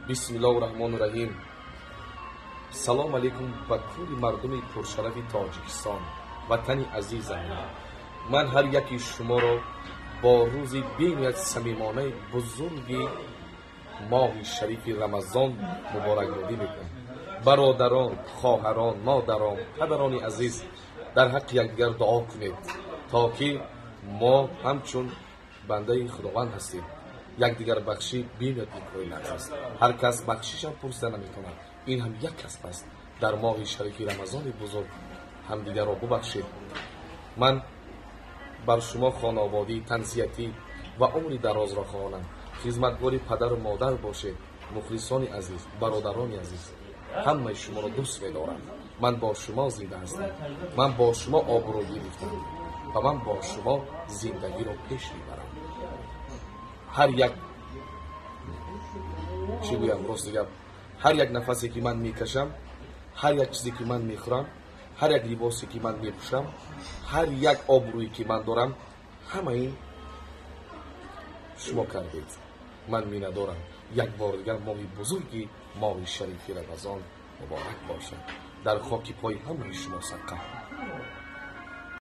بسم الله الرحمن الرحیم. سلام علیکم به کل مردم پرشرف تاجیکستان، وطن عزیزم. من هر یکی شما را با روزی بینیت صمیمانه بزرگی ماه شریف رمضان مبارکبادی میکنم. برادران، خواهران، مادران، پدران عزیز، در حق یکدیگر دعا کنید تا که ما همچون بنده خداوند هستیم یکدیگر بخشی بیند میکنیم. هر کس بخشیش هم پرسیده نمیکنه. این هم یک کسب است. در ماه شریف رمضان بزرگ همدیگر را ببخشید. من بر شما خانوادگی، تنزیتی و عمری دراز را خواهانم. خدمتگار پدر و مادر باشید. مخلصان عزیز، برادران عزیز، همه شما را دوست می‌دارم. من با شما زنده هستم. من با شما آبرو گرفتم و من با شما زندگی را پیش میبرم. هر یک چی بگم راست گپ، هر یک نفسی که من میکشم، هر یک چیزی که من میخورم، هر یک لباسی که من میپوشم، هر یک آبرویی که من دارم، همه این شما کردید. من می ندارم. یک بار دیگر ماه بزرگی، ماه شریف رمضان مبارک باشد. در خاک پای همه شما صدقه.